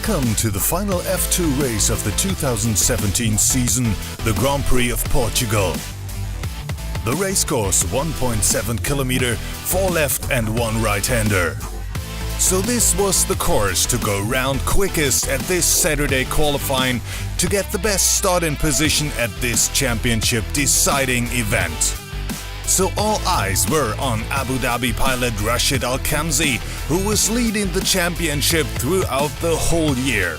Welcome to the final F2 race of the 2017 season, the Grand Prix of Portugal. The race course 1.7 kilometer, 4 left and 1 right-hander. So this was the course to go round quickest at this Saturday qualifying to get the best starting position at this championship deciding event. So all eyes were on Abu Dhabi pilot Rashid Al-Khamzi, who was leading the championship throughout the whole year.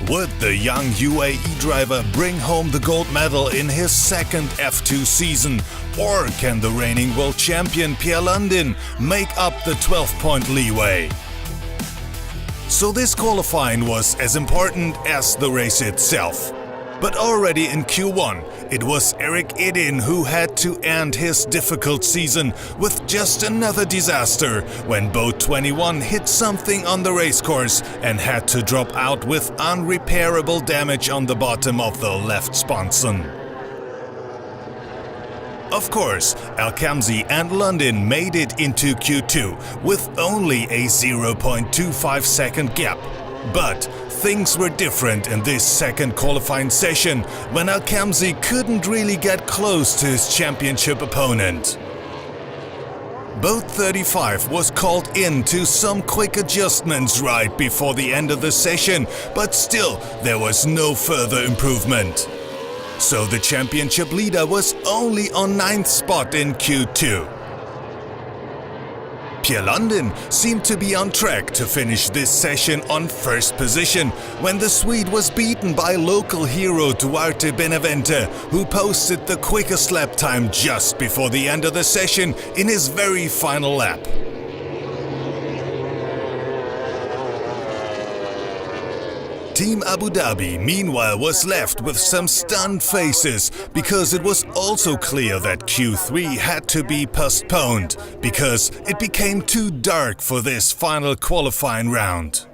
Would the young UAE driver bring home the gold medal in his second F2 season, or can the reigning world champion Pierre Lundin make up the 12-point leeway? So this qualifying was as important as the race itself. But already in Q1, it was Eric Idin who had to end his difficult season with just another disaster when boat 21 hit something on the racecourse and had to drop out with unrepairable damage on the bottom of the left sponson. Of course, Al-Khamzi and Lundin made it into Q2 with only a 0.25 second gap. But things were different in this second qualifying session when Al-Khamzi couldn't really get close to his championship opponent. Boat 35 was called in to some quick adjustments right before the end of the session, but still there was no further improvement. So the championship leader was only on 9th spot in Q2. Pierre Lundin seemed to be on track to finish this session on first position when the Swede was beaten by local hero Duarte Benavente, who posted the quickest lap time just before the end of the session in his very final lap. Team Abu Dhabi, meanwhile, was left with some stunned faces because it was also clear that Q3 had to be postponed because it became too dark for this final qualifying round.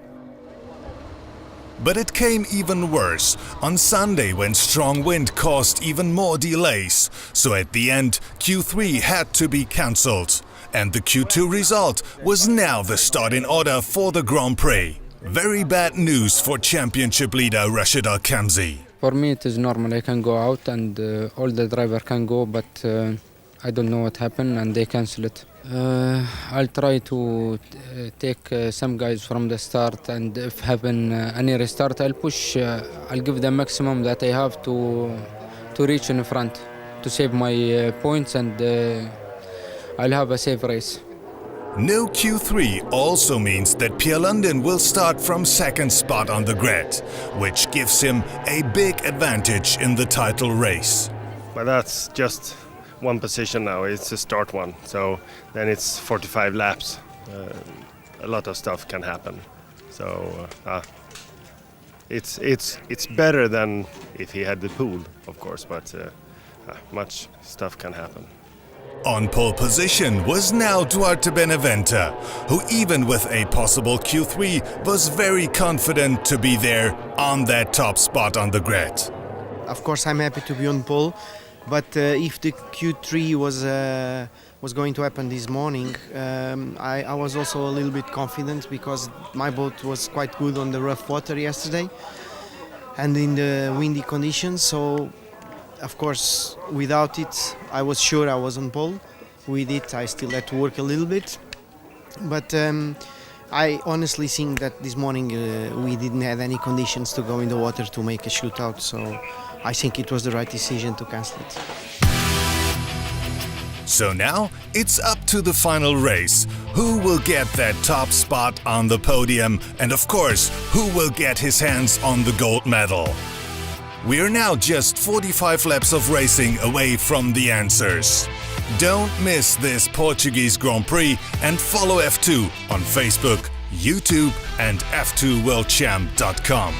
But it came even worse on Sunday when strong wind caused even more delays, so at the end Q3 had to be cancelled, and the Q2 result was now the starting order for the Grand Prix. Very bad news for championship leader Rashid Al-Khamzi. For me it is normal, I can go out and all the driver can go, but I don't know what happened and they cancel it. I'll try to take some guys from the start, and if happen any restart I'll push, I'll give the maximum that I have to reach in front, to save my points, and I'll have a safe race. No Q3 also means that Pierre Lundin will start from second spot on the grid, which gives him a big advantage in the title race. But that's just one position now, it's a start one, so then it's 45 laps. A lot of stuff can happen, so it's better than if he had the pool, of course, but much stuff can happen. On pole position was now Duarte Benavente, who even with a possible Q3 was very confident to be there on that top spot on the grid. Of course I'm happy to be on pole, but if the Q3 was going to happen this morning, I was also a little bit confident because my boat was quite good on the rough water yesterday and in the windy conditions, so of course, without it, I was sure I was on pole. With it, I still had to work a little bit. But I honestly think that this morning we didn't have any conditions to go in the water to make a shootout. So I think it was the right decision to cancel it. So now it's up to the final race. Who will get that top spot on the podium? And of course, who will get his hands on the gold medal? We are now just 45 laps of racing away from the answers. Don't miss this Portuguese Grand Prix and follow F2 on Facebook, YouTube and f2worldchamp.com.